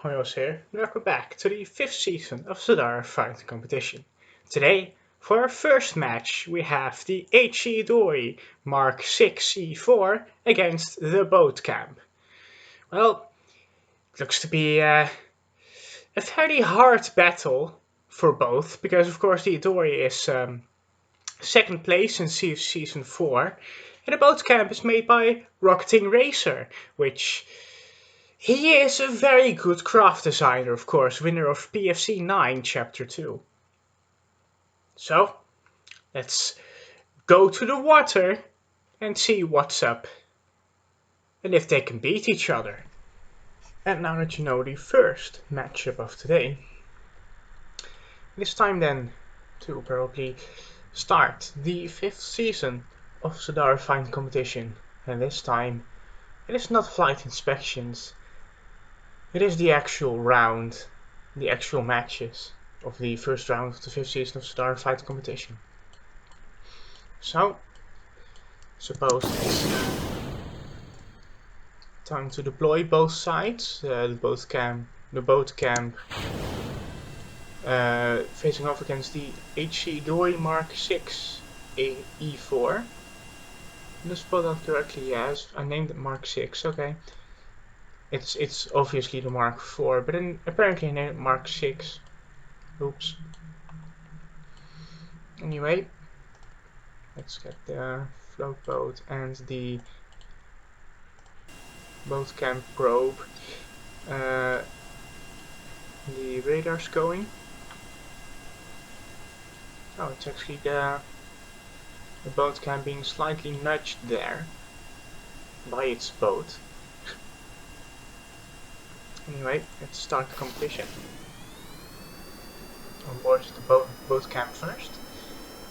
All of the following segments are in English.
Hojoz here, and welcome back to the 5th season of Cedara Fighting Competition. Today, for our first match, we have the Idori Mark 6 E4 against the BoatCamp. Well, it looks to be a fairly hard battle for both, because of course the Idori is second place in CFC Season 4, and the BoatCamp is made by Rocketing Racer, which... he is a very good craft designer, of course, winner of PFC 9 Chapter 2. So, let's go to the water and see what's up and if they can beat each other. And now that you know the first matchup of today, it's time then to probably start the 5th season of Cedara Fighting Competition. And this time, it is not flight inspections. It is the actual round, the actual matches of the first round of the 5th season of Cedara Fighting Competition. So, suppose it's time to deploy both sides. The BoatCamp facing off against the Idori Mark 6 E4. Did I spell that correctly? Yes, I named it Mark 6, okay. It's obviously the Mark 4, but then apparently I named it Mark 6. Oops. Anyway, let's get the float boat and the BoatCamp probe. The radar's going. Oh, it's actually the BoatCamp being slightly nudged there by its boat. Anyway, let's start the competition. On board the BoatCamp first,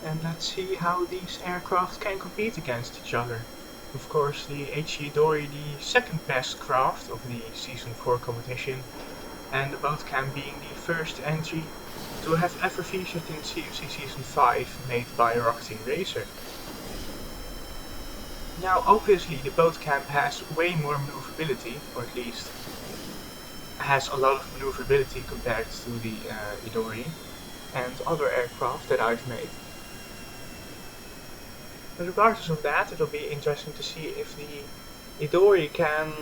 and let's see how these aircraft can compete against each other. Of course, the Idori, the second best craft of the Season 4 competition, and the BoatCamp being the first entry to have ever featured in CFC Season 5 made by Rocketing Racer. Now, obviously, the BoatCamp has way more maneuverability, or at least has a lot of maneuverability compared to the Idori and other aircraft that I've made. But regardless of that, it'll be interesting to see if the Idori can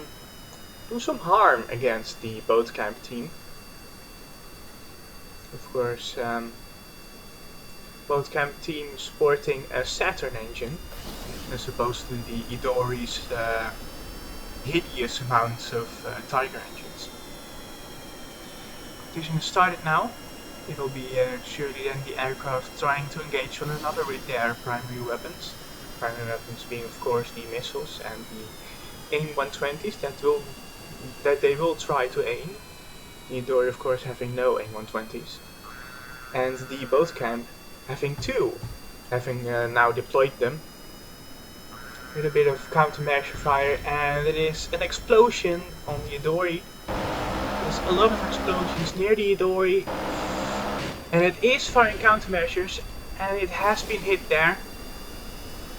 do some harm against the BoatCamp team. Of course, BoatCamp team sporting a Saturn engine, as opposed to the Idori's hideous amounts of Tiger engines. Competition is started now. It will be surely then the aircraft trying to engage one another with their primary weapons. Primary weapons being, of course, the missiles and the AIM-120s that they will try to aim. The Idori, of course, having no AIM-120s, and the BoatCamp having two, having now deployed them with a bit of countermeasure fire, and it is an explosion on the Idori. There's a lot of explosions near the Idori, and it is firing countermeasures, and it has been hit there.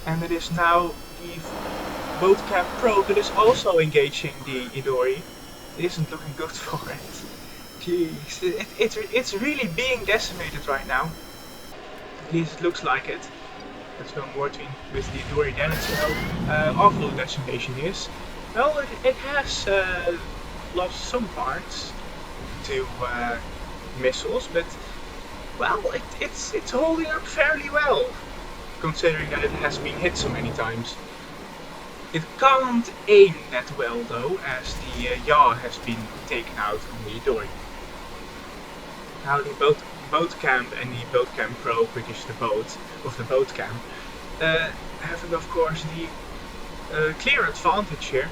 And it is now the BoatCamp probe that is also engaging the Idori. It isn't looking good for it. Jeez, it's really being decimated right now. At least it looks like it. Let's go more with the Idori then. It's how awful the decimation is. Well, it has lost some parts to missiles, but well, it's holding up fairly well, considering that it has been hit so many times. It can't aim that well though, as the yaw has been taken out on the Idori. Now the BoatCamp and the BoatCamp probe, which is the boat of the BoatCamp, having of course the clear advantage here.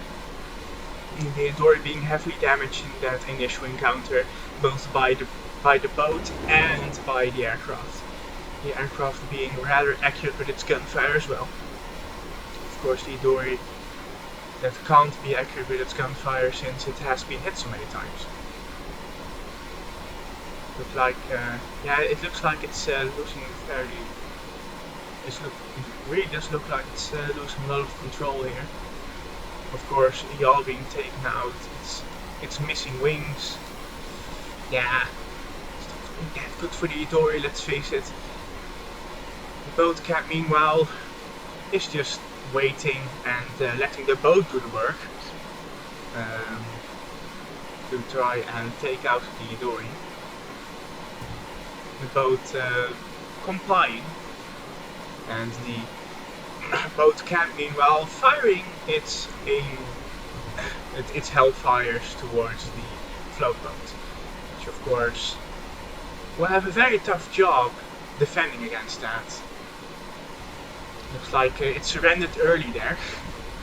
The Idori being heavily damaged in that initial encounter, both by the boat and by the aircraft. The aircraft being rather accurate with its gunfire as well. Of course, the Idori that can't be accurate with its gunfire since it has been hit so many times. Look like, yeah, it looks like it's losing fairly. It really does look like it's losing a lot of control here. Of course, the yaw being taken out. It's missing wings. Yeah, it's not been that good for the Idori, let's face it. The BoatCamp, meanwhile, is just waiting and letting the boat do the work to try and take out the Idori. The boat complying, and the BoatCamp meanwhile firing its hellfires towards the float boat, which of course will have a very tough job defending against that. Looks like it surrendered early there,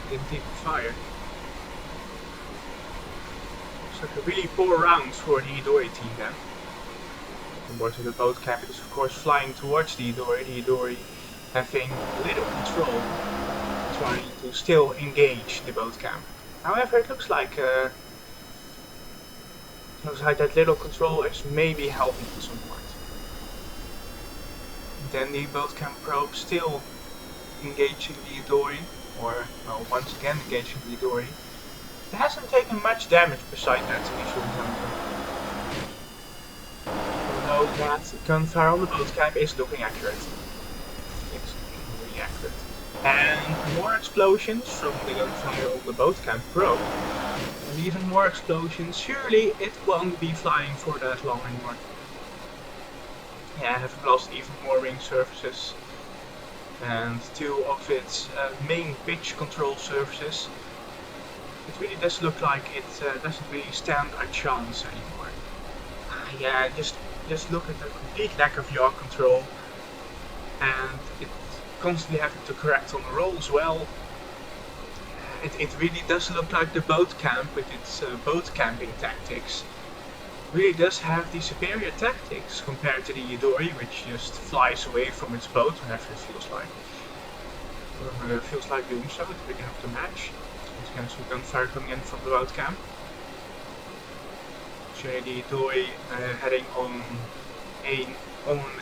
didn't even fire. Looks like a really poor round for the Idori team then. Unfortunately, the BoatCamp is of course flying towards the Idori having little control, trying to still engage the BoatCamp. However, it looks like that little control is maybe helping at some point. Then the BoatCamp probe still engaging the Idori, or well, once again engaging the Idori. It hasn't taken much damage beside that initial encounter. Although that gunfire on the BoatCamp is looking accurate. It's looking really accurate. And more explosions from the gunfire on the BoatCamp probe. And even more explosions. Surely it won't be flying for that long anymore. Yeah, having lost even more wing surfaces. And two of its main pitch control surfaces. It really does look like it doesn't really stand a chance anymore. Yeah, just look at the complete lack of yaw control, and it constantly having to correct on the roll as well. It really does look like the BoatCamp with its boat camping tactics really does have the superior tactics compared to the Idori, which just flies away from its boat whenever it feels like. Or feels like doing so at the beginning of the match. There's kind of some gunfire coming in from the BoatCamp. Showing the Idori heading on an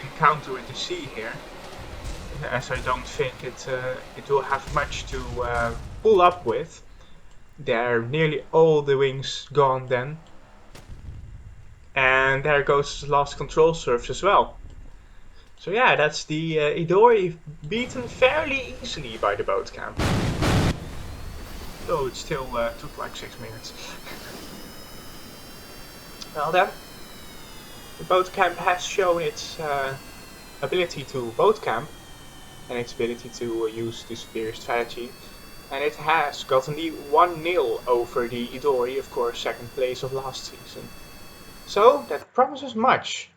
encounter with the sea here. As I don't think it will have much to pull up with. There are nearly all the wings gone then. And there goes the last control surface as well. So yeah, that's the Idori beaten fairly easily by the BoatCamp. Though it still took like 6 minutes. Well then, the BoatCamp has shown its ability to BoatCamp and its ability to use the superior strategy. And it has gotten the 1-0 over the Idori, of course, second place of last season. So that promises much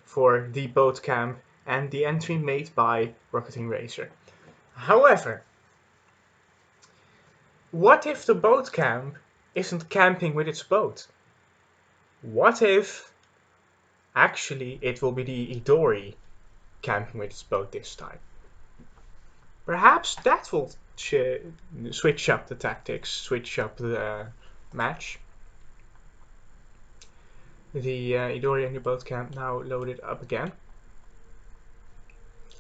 for the BoatCamp and the entry made by Rocketing Racer. However, what if the BoatCamp isn't camping with its boat? What if actually it will be the Idori camping with its boat this time? Perhaps that will switch up the tactics, switch up the match. The Idori and the BoatCamp now loaded up again.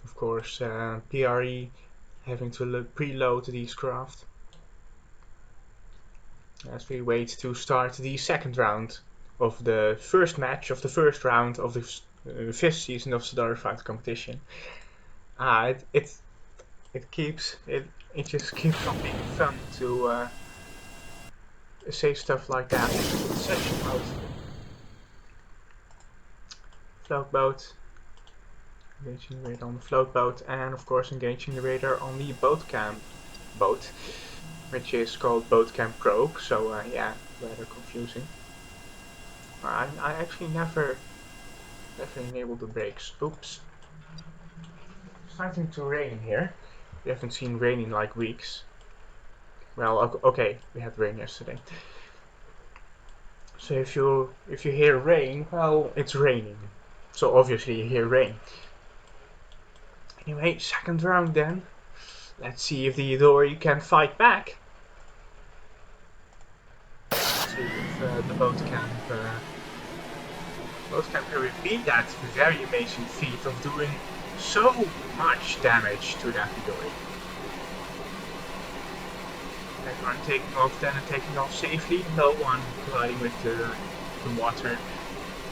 Of course, PRE having to preload these craft. As we wait to start the second round of the first match of the first round of the 5th season of Cedara Fight competition. It just keeps on being fun to say stuff like that. It's such a mouth. Float boat, engaging the radar on the float boat, and of course engaging the radar on the BoatCamp boat, which is called BoatCamp Probe. So yeah, rather confusing. I actually never enabled the brakes. Oops. It's starting to rain here. We haven't seen rain in like weeks. Well, okay, we had rain yesterday. So if you hear rain, well, it's raining. So obviously you hear rain. Anyway, second round then. Let's see if the Idori can fight back. Let's see if the BoatCamp can repeat that very amazing feat of doing so much damage to that Idori. Everyone taking off then and taking off safely, no one colliding with the water.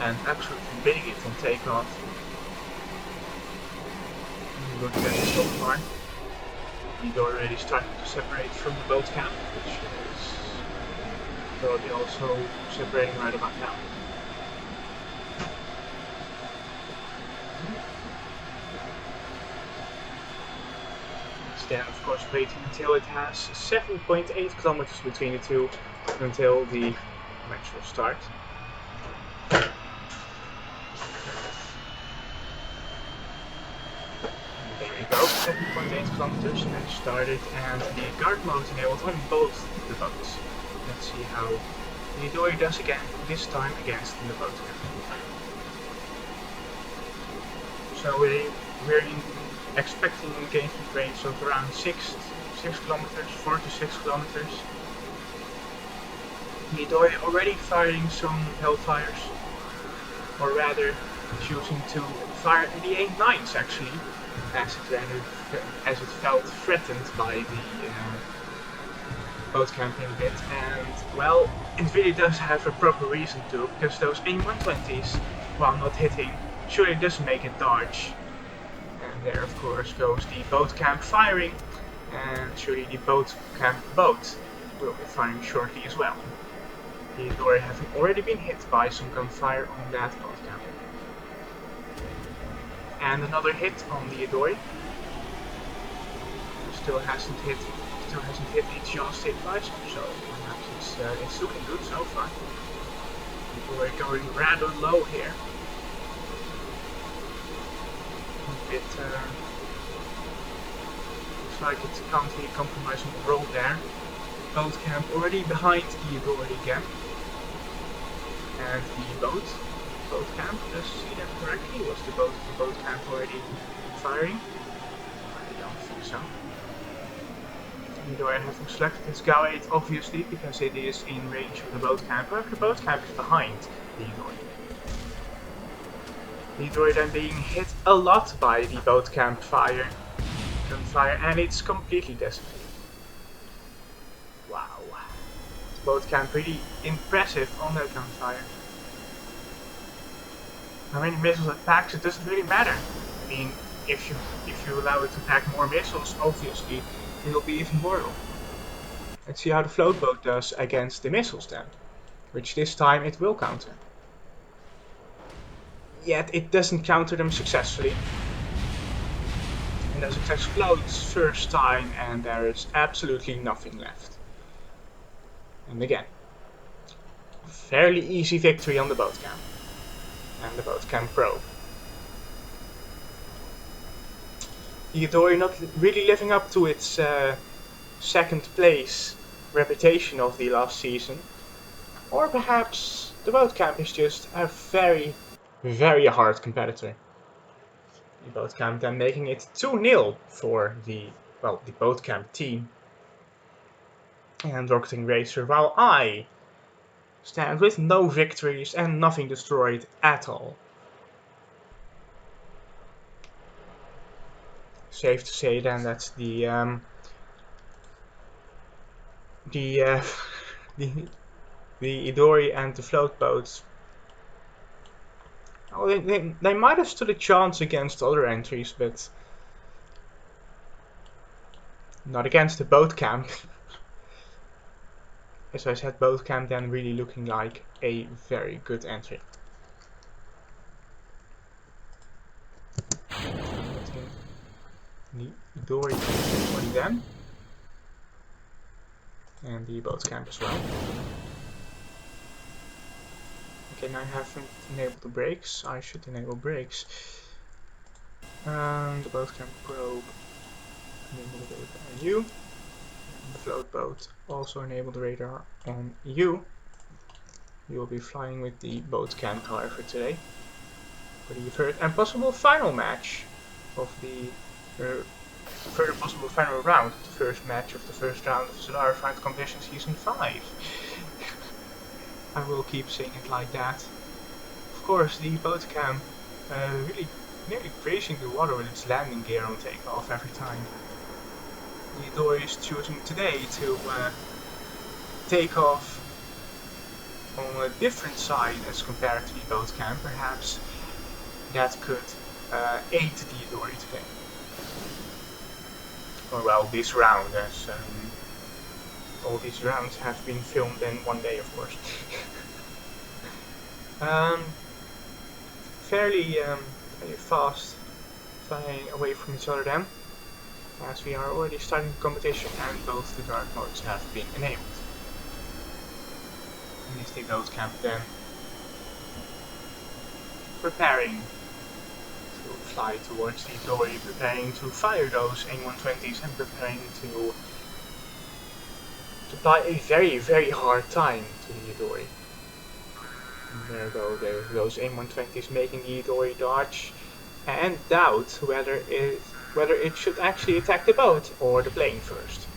and absolutely bidding it on takeoff. Looking at it so far, he's already starting to separate from the boat camp, which is probably also separating right about now. Then of course waiting until it has 7.8 kilometers between the two until the match will start. And there we go, 7.8 kilometers, match started, and the guard mode enabled on both the boats. Let's see how the Idori does again, this time against the boat camp. So we're expecting an engagement range of around 6 kilometers, 4 to 6 kilometers. The Idori already firing some Hellfires, or rather choosing to fire the A9s actually, as it felt threatened by the boat camping a bit, and well, it really does have a proper reason to, because those A120s, while not hitting, surely doesn't make it dodge. And there of course goes the boat camp firing, and surely the boat camp boat will be firing shortly as well. The Idori having already been hit by some gunfire on that boat camp. And another hit on the Idori. Still hasn't hit the Hojoz S5, so perhaps it's looking good so far. We're going rather low here. A bit looks like it can't really compromise on the roll there. Boat camp already behind the Idori again. And the boat camp, does see that correctly? Was the boat camp already firing? I don't think so. Idori having selected its GAU 8 obviously, because it is in range of the boat camp, but the boat camp is behind the Idori. The Idori then being hit a lot by the boat camp gunfire, and it's completely decimated. Wow. Boat camp really impressive on that gunfire. How many missiles it packs, it doesn't really matter. I mean, if you allow it to pack more missiles, obviously it'll be even mortal. Let's see how the float boat does against the missiles then, which this time it will counter. Yet it doesn't counter them successfully. And as it explodes first time, and there is absolutely nothing left. And again, fairly easy victory on the boat camp and the boat camp probe. The Idori not really living up to its second place reputation of the last season, or perhaps the boat camp is just a very, very hard competitor. The boat camp then making it 2-0 for the boat camp team. And Rocketing Racer, while I stand with no victories and nothing destroyed at all. Safe to say then that the Idori and the float boats, well, they might have stood a chance against other entries, but not against the boat camp. As I said, boat camp then really looking like a very good entry. The Idori for them, and the boat camp as well. Okay, now I haven't enabled the brakes. I should enable brakes. The boat camp probe, enable the radar on you. And the float boat, also enable the radar on you. You will be flying with the boat camp, however, today for the third and possible final match of the further possible final round, the first match of the first round of Cedara Fight Competition Season 5. I will keep saying it like that. Of course, the boat camp really nearly grazing the water with its landing gear on takeoff every time. The Idori is choosing today to take off on a different side as compared to the BoatCamp, perhaps that could aid the Idori today. Or well, this round, as all these rounds have been filmed in one day, of course. Fairly fast flying away from each other then, as we are already starting the competition and both the dark modes have been enabled. And is the BoatCamp then preparing to fly towards the Idori, preparing to fire those AIM-120s and preparing to apply a very hard time to the Idori. And there go those AIM-120s making the Idori dodge and doubt whether it should actually attack the boat or the plane first.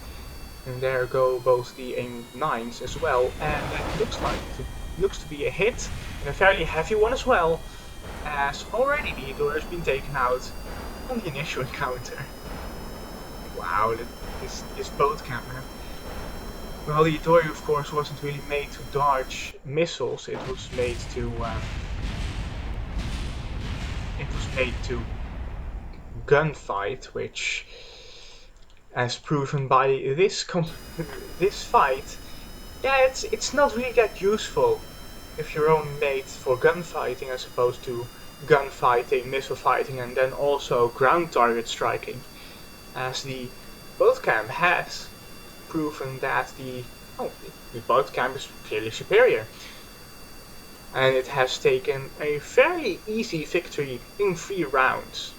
And there go both the AIM-9s as well, and it looks to be a hit, and a fairly heavy one as well, as already the Idori has been taken out on the initial encounter. Wow, this BoatCamp, man. Well, the Idori of course wasn't really made to dodge missiles, it was made to gunfight, which, as proven by this fight, yeah, it's not really that useful if you're only made for gunfighting as opposed to gunfighting, missile fighting, and then also ground target striking, as the BoatCamp has proven that the BoatCamp is clearly superior, and it has taken a fairly easy victory in 3 rounds.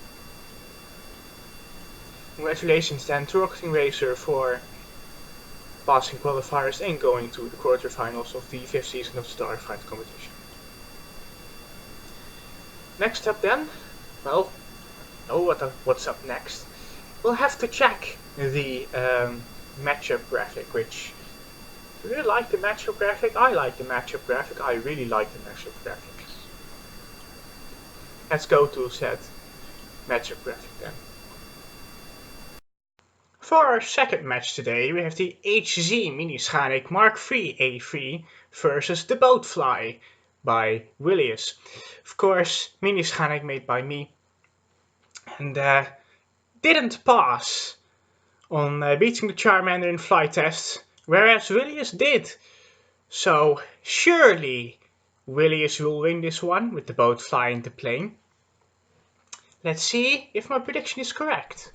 Congratulations then to Rocketing Racer for passing qualifiers and going to the quarterfinals of the 5th season of the Starfight competition. Next up then, well, what's up next? We'll have to check the matchup graphic, which you really like the matchup graphic. I like the matchup graphic. I really like the matchup graphic. Let's go to said matchup graphic then. For our second match today, we have the HZ Mini Schanik Mark III A3 versus the BoatFly by Willius. Of course, Mini Schanik made by me, and didn't pass on beating the Charmander in flight tests, whereas Willius did. So surely Willius will win this one with the BoatFly and the plane. Let's see if my prediction is correct.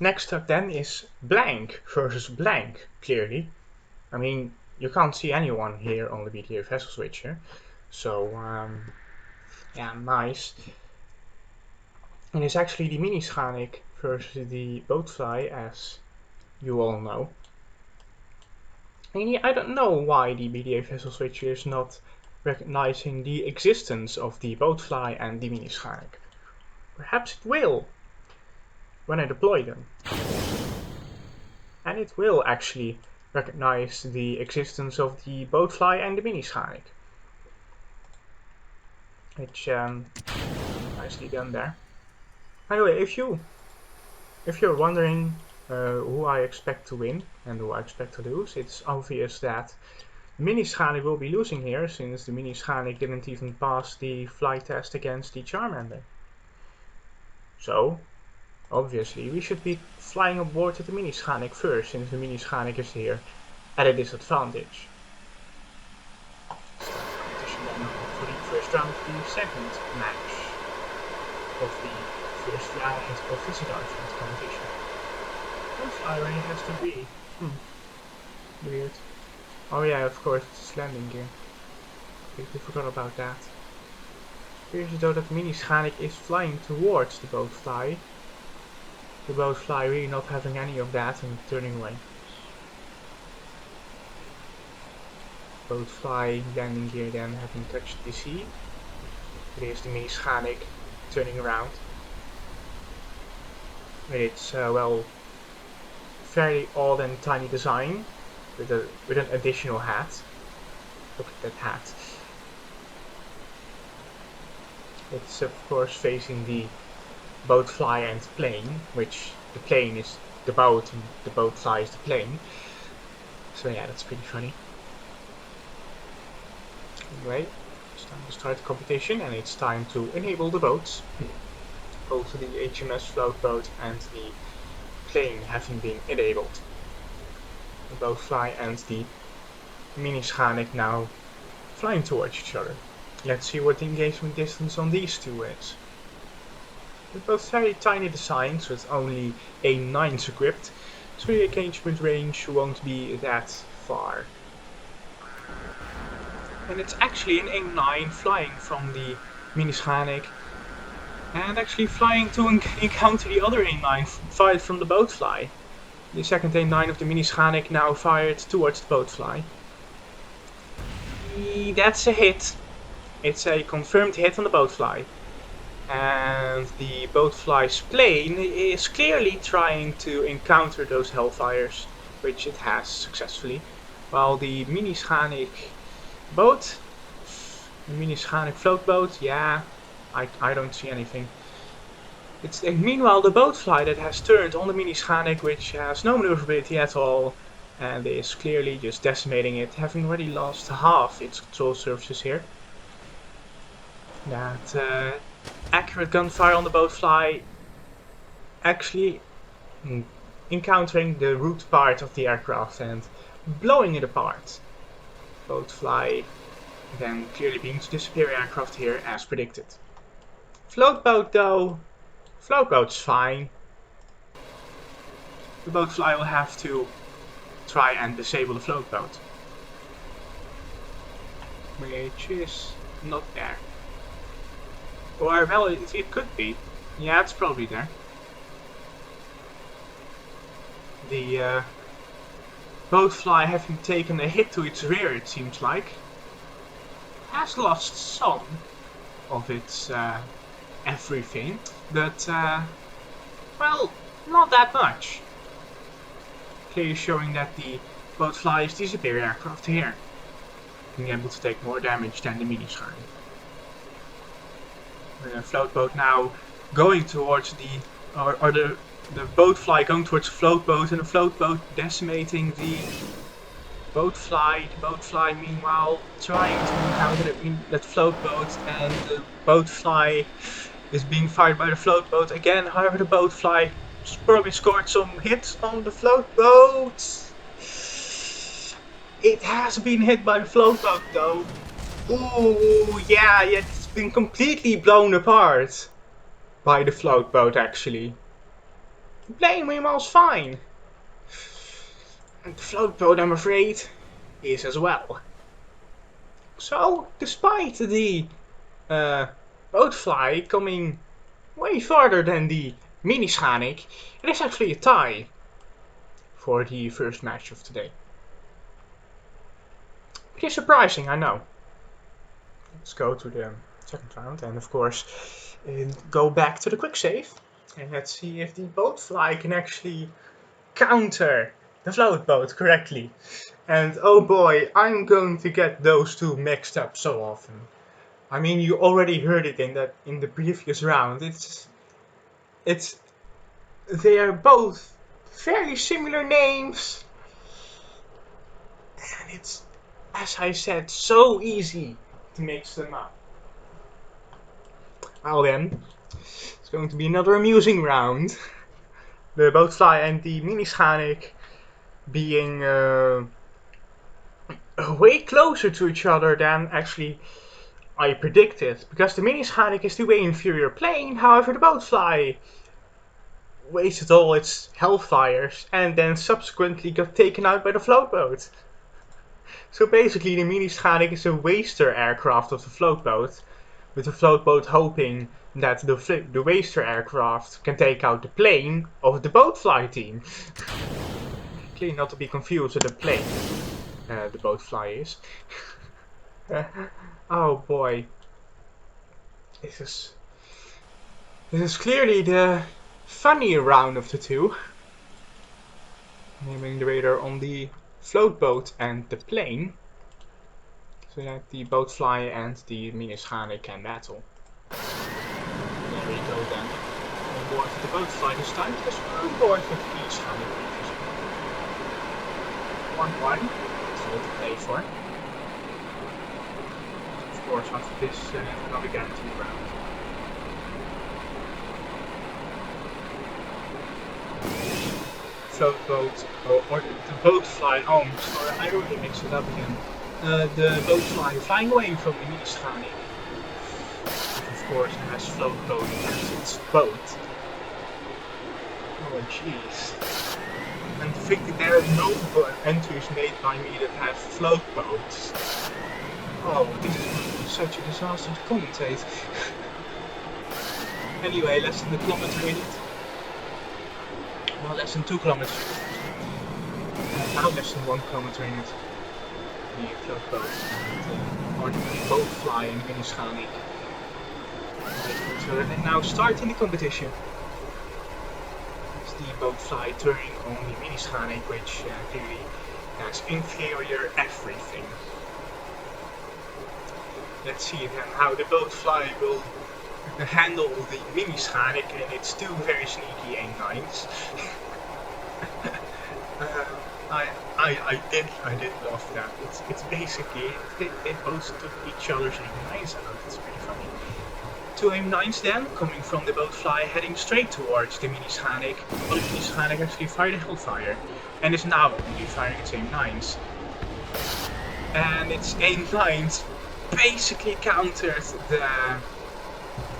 Next up then is blank versus blank, clearly. I mean, you can't see anyone here on the BTA Vessel Switcher, so yeah, nice. And it's actually the Mini Schanik versus the BoatFly, as you all know. And I don't know why the BTA Vessel Switcher is not recognizing the existence of the BoatFly and the Mini Schanik. Perhaps it will when I deploy them. And it will actually recognize the existence of the BoatFly and the Mini Schanik. Which, nicely done there. Anyway, if you're wondering who I expect to win and who I expect to lose, it's obvious that the Mini Schanik will be losing here, since the Mini Schanik didn't even pass the flight test against the Charmander. So, obviously, we should be flying aboard with the Mini Schanik first, since the Mini Schanik is here at a disadvantage. Competition then for the first round of the second match of the first round of the Cedara competition. BoatFly already has to be. Weird. Oh yeah, of course, it's landing gear. Completely forgot about that. Appears as though that Mini Schanik is flying towards the BoatFly. The BoatFly really not having any of that and turning away. BoatFly landing gear then having touched the sea. Here's the Mini Schanik turning around. With its well, fairly odd and tiny design, with an additional hat. Look at that hat. It's of course facing the BoatFly and plane, which the plane is the boat and the BoatFly is the plane. So yeah, that's pretty funny. Anyway, it's time to start the competition, and it's time to enable the boats. Both the HMS float boat and the plane having been enabled. The BoatFly and the mini Schanik now flying towards each other. Let's see what the engagement distance on these two is. They're both very tiny designs with only A9s equipped, so the engagement range won't be that far. And it's actually an A9 flying from the mini Schanik, and actually flying to encounter the other A9 fired from the BoatFly. The second A9 of the mini Schanik now fired towards the BoatFly. That's a hit. It's a confirmed hit on the BoatFly. And the BoatFly's plane is clearly trying to encounter those Hellfires, which it has successfully. While the mini Schanik boat, the mini Schanik float boat, yeah, I don't see anything. Meanwhile the BoatFly that has turned on the mini Schanik, which has no maneuverability at all, and is clearly just decimating it, having already lost half its control surfaces here. That accurate gunfire on the BoatFly actually encountering the root part of the aircraft and blowing it apart. BoatFly then clearly being the superior aircraft here as predicted. Float boat though, float boat's fine. The BoatFly will have to try and disable the float boat, which is not there. Or, well, it could be. Yeah, it's probably there. The BoatFly, having taken a hit to its rear, it seems like, has lost some of its everything, but, well, not that much. Clearly showing that the BoatFly is the superior aircraft here, being able to take more damage than the mini Schanik. The float boat now going towards the BoatFly going towards the float boat, and the float boat decimating the BoatFly. The BoatFly meanwhile trying to encounter that float boat, and the BoatFly is being fired by the float boat again. However, the BoatFly probably scored some hits on the float boat. It has been hit by the float boat though. Ooh, yeah, it's been completely blown apart by the float boat actually. The plane meanwhile's fine. And the float boat, I'm afraid, is as well. So, despite the BoatFly coming way farther than the mini Schanik, it is actually a tie for the first match of today. It is surprising, I know. Let's go to the second round and of course go back to the quick save. And let's see if the BoatFly can actually counter the float boat correctly. And oh boy, I'm going to get those two mixed up so often. I mean, you already heard it in the previous round. They are both very similar names, and it's, as I said, so easy to mix them up. Well then, it's going to be another amusing round. The BoatFly and the mini Schanik being way closer to each other than actually I predicted, because the mini Schanik is the way inferior plane. However, the BoatFly wasted all its Hellfires and then subsequently got taken out by the float boat. So basically the mini Schanik is a waster aircraft of the float boat, with the float boat hoping that the waster aircraft can take out the plane of the BoatFly team. Clearly not to be confused with the plane the BoatFly is. Oh boy. This is clearly the funnier round of the two. Naming the radar on the float boat and the plane, so that the BoatFly and the mini Schanik can battle. There we go then. On board with the BoatFly this time, because we're on board with the mini Schanik. 1-1. That's all to play for. course, after this navigating round. Float boat, or the BoatFly, oh I'm sorry, I already mixed it up again. The BoatFly flying away from the mini Schanik. Of course, it has float boat as its boat. Oh jeez. And to think that there are multiple entries made by me that have float boats. Oh, this is such a disaster to commentate. Anyway, less than a kilometer in it. Well, less than 2 kilometers. Now less than 1 kilometer in it. The float boat. Or the BoatFly and mini Schanik. So they now start in the competition. It's the BoatFly turning on the mini Schanik, which clearly has inferior everything. Let's see then how the BoatFly will handle the mini Schanik and its two very sneaky A9s. I did love that. It's basically they both took each other's A9s out. It's pretty funny. Two M9s then, coming from the BoatFly, heading straight towards the mini Schanik. Well, the mini Schanik actually fired a Hellfire, and is now only firing its M9s. And its M9s basically countered the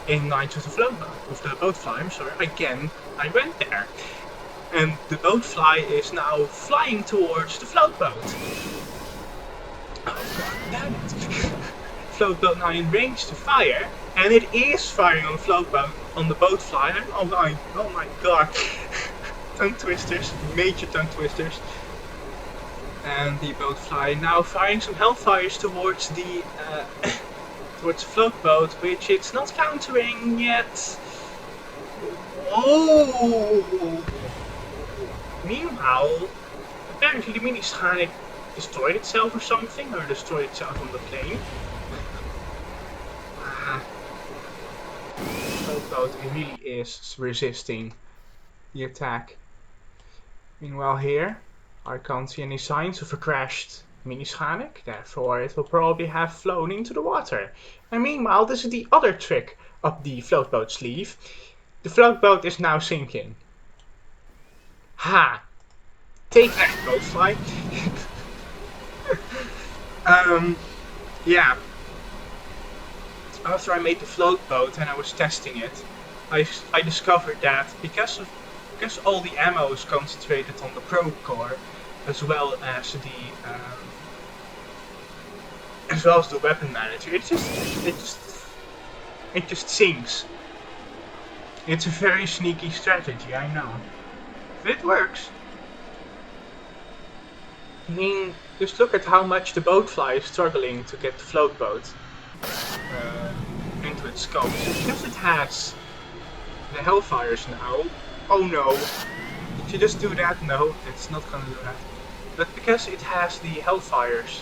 M9s with the BoatFly. I'm sorry, again, I went there. And the BoatFly is now flying towards the float boat. Oh god damn it. Float boat now in range to fire, and it is firing on the float boat, on the BoatFly. Oh my god. Tongue twisters, major tongue twisters. And the BoatFly now firing some Hellfires towards the towards the float boat, which it's not countering yet. Oh! Meanwhile, apparently the mini Schanik destroyed itself or something, or destroyed itself on the plane. The float boat really is resisting the attack. Meanwhile here, I can't see any signs of a crashed mini Schanik, therefore it will probably have flown into the water. And meanwhile, this is the other trick up the float boat sleeve. The float boat is now sinking. Ha! Take that, BoatFly. Yeah. After I made the float boat and I was testing it, I discovered that because all the ammo is concentrated on the probe core, as well as the weapon manager, it just sinks. It's a very sneaky strategy, I know, but it works. I mean, just look at how much the BoatFly is struggling to get the float boat into its scope. So because it has the Hellfires now. Oh no! Did you just do that? No, it's not gonna do that. But because it has the Hellfires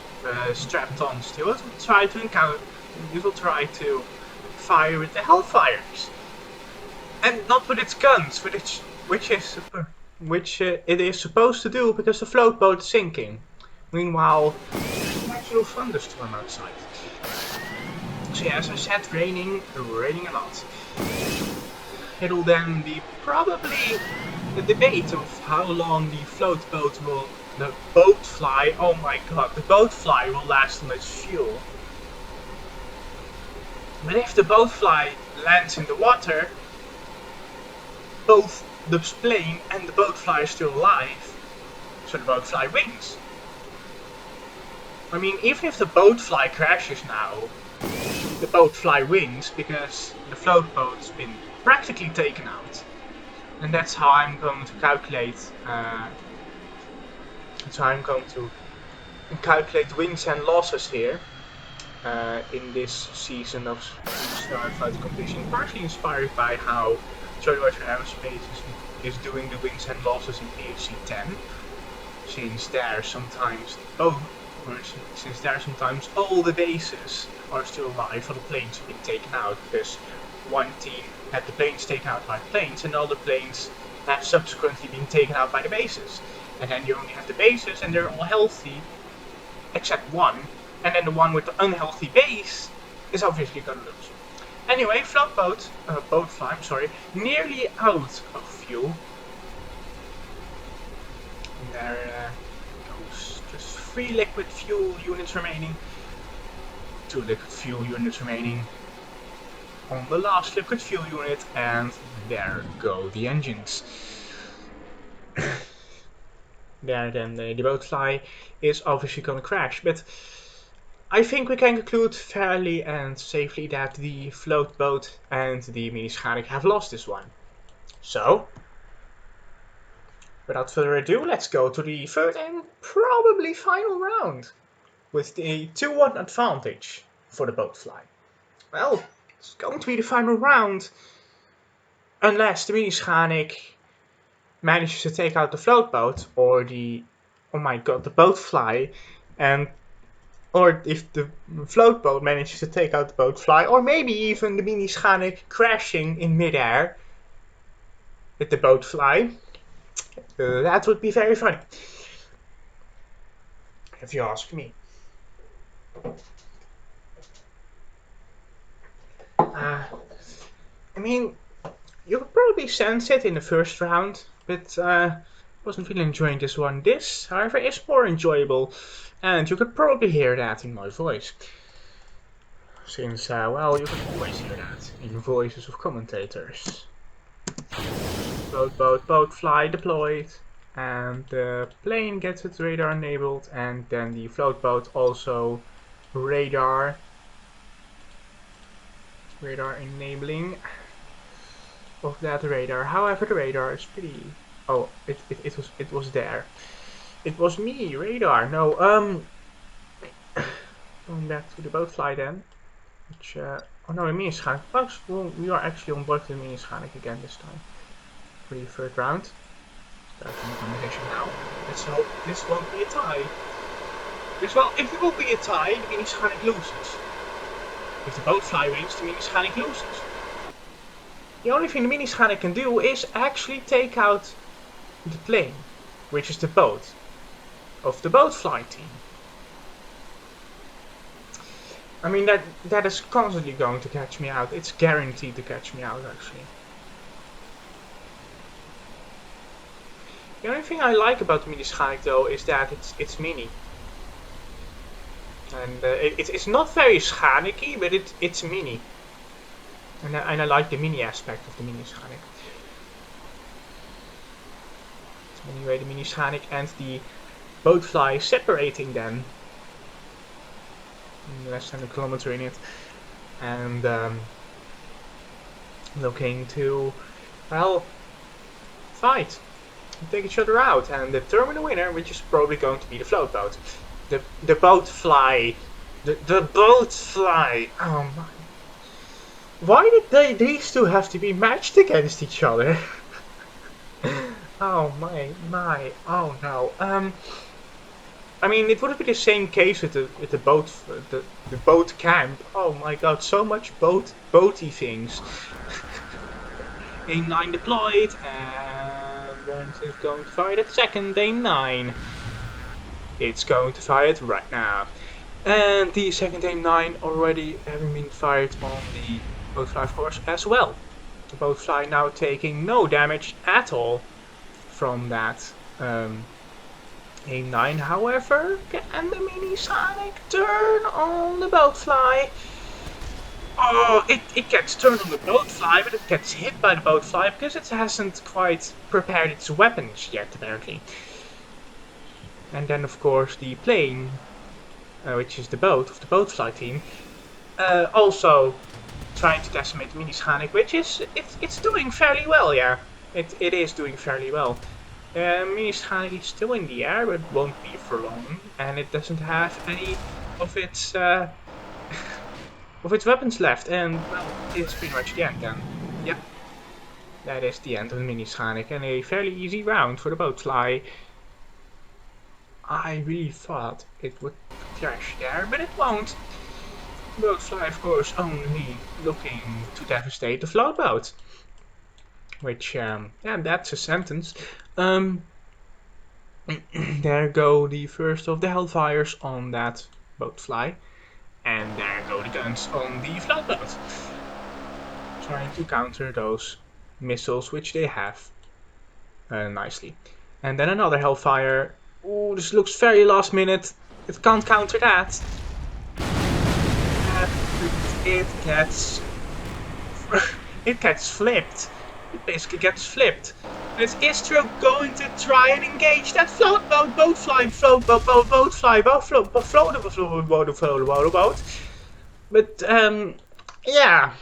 strapped on still, it will try to fire with the Hellfires, and not with its guns, which it is supposed to do because the float boat is sinking. Meanwhile, there's an actual thunderstorm outside. So yeah, as I said, raining a lot. It'll then be probably the debate of how long the float boat will, the BoatFly, oh my god, the BoatFly will last on its fuel. But if the BoatFly lands in the water, both the plane and the BoatFly are still alive, so the BoatFly wins. I mean, even if the BoatFly crashes now, the BoatFly wins because the float boat's been practically taken out. And that's how I'm going to calculate wins and losses here in this season of Starfight competition, partly inspired by how Hojoz Aerospace is doing the wins and losses in PFC 10, since there sometimes all the bases are still alive, or the planes have been taken out, because one team had the planes taken out by the planes, and all the planes have subsequently been taken out by the bases. And then you only have the bases, and they're all healthy, except one, and then the one with the unhealthy base is obviously gonna lose. Anyway, BoatFly, I'm sorry, nearly out of fuel. And there goes just 3 liquid fuel units remaining. 2 liquid fuel units remaining on the last liquid fuel unit, and there go the engines. There then the BoatFly is obviously gonna crash, but I think we can conclude fairly and safely that the float boat and the mini Schanik have lost this one. So, without further ado, let's go to the third and probably final round with the 2-1 advantage for the BoatFly. Well, it's going to be the final round unless the mini Schanik manages to take out the float boat or the, oh my god, the BoatFly, and or if the float boat manages to take out the BoatFly, or maybe even the mini Schanik crashing in midair with the BoatFly. That would be very funny, if you ask me. I mean, you could probably sense it in the first round, but wasn't really enjoying this one. This, however, is more enjoyable, and you could probably hear that in my voice. Since, well, you can always hear that in the voices of commentators. BoatFly deployed, and the plane gets its radar enabled, and then the float boat also radar enabling of that radar. However, the radar is pretty. Oh, it was there. It was me, radar. No, going back to the BoatFly then. Which, oh no, a mini Schanik. Well, we are actually on board with the mini Schanik again this time. For the third round. Starting the conversation now. Let's hope this won't be a tie. Because, well, if it will be a tie, the mini Schanik loses. If the BoatFly wins, the mini Schanik loses. The only thing the mini Schanik can do is actually take out the plane, which is the boat of the BoatFly team. I mean, that is constantly going to catch me out. It's guaranteed to catch me out, actually. The only thing I like about the mini Schanik, though, is that it's mini. And it's not very Schanik-y, but it's mini. And I like the mini aspect of the mini Schanik. So anyway, the mini Schanik and the BoatFly separating them. Less than a kilometer in it. And looking to, well, fight. Take each other out and determine the winner, which is probably going to be the float boat. The BoatFly. The BoatFly. Oh my. Why did these two have to be matched against each other? Oh my, oh no. I mean, it would have been the same case with the BoatCamp. Oh my god, so much boaty things. A9 deployed, and then it's going to fire that second A9. It's going to fire it right now. And the second A9 already having been fired on the BoatFly, of course, as well. The BoatFly now taking no damage at all from that A9. However, can the mini Schanik turn on the BoatFly? Oh, it gets turned on the BoatFly, but it gets hit by the BoatFly because it hasn't quite prepared its weapons yet, apparently. And then, of course, the plane, which is the boat of the BoatFly team, also trying to decimate the mini Schanik, which is it's doing fairly well, yeah. It is doing fairly well. Mini Schanik is still in the air, but won't be for long, and it doesn't have any of its weapons left, and well, it's pretty much the end then. Yep, that is the end of the mini Schanik, and a fairly easy round for the BoatFly. I really thought it would crash there, but it won't. BoatFly, of course, only looking to devastate the float boat. Which, yeah, that's a sentence. There go the first of the Hellfires on that BoatFly. And there go the guns on the floatboat, trying to counter those missiles which they have nicely. And then another Hellfire. Ooh, this looks very last minute. It can't counter that. It gets it gets flipped. It basically gets flipped. Is Istro going to try and engage that floatboat? BoatFly, floatboat, BoatFly, floatboat. But yeah,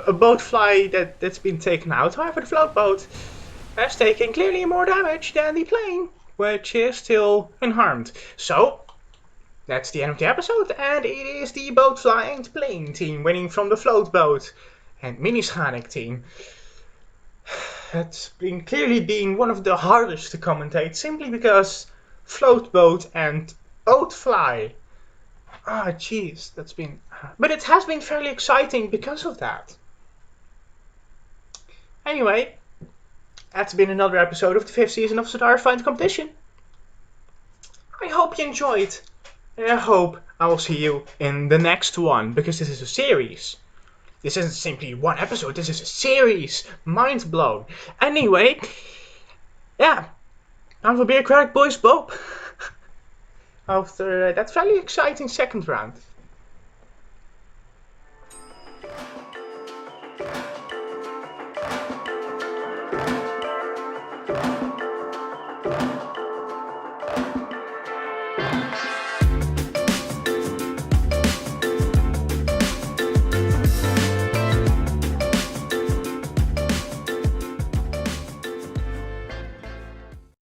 a BoatFly that's been taken out. However, the floatboat has taken clearly more damage than the plane, which is still unharmed. So that's the end of the episode, and it is the BoatFly and plane team winning from the floatboat and mini Schanik team. It's been clearly being one of the hardest to commentate, simply because floatboat and BoatFly. Ah, jeez, that's been. But it has been fairly exciting because of that. Anyway, that's been another episode of the 5th season of Cedara Find Competition. I hope you enjoyed, and I hope I will see you in the next one, because this is a series. This isn't simply one episode, this is a series. Mind blown. Anyway, yeah, time for bureaucratic boys Bob. After that fairly exciting second round.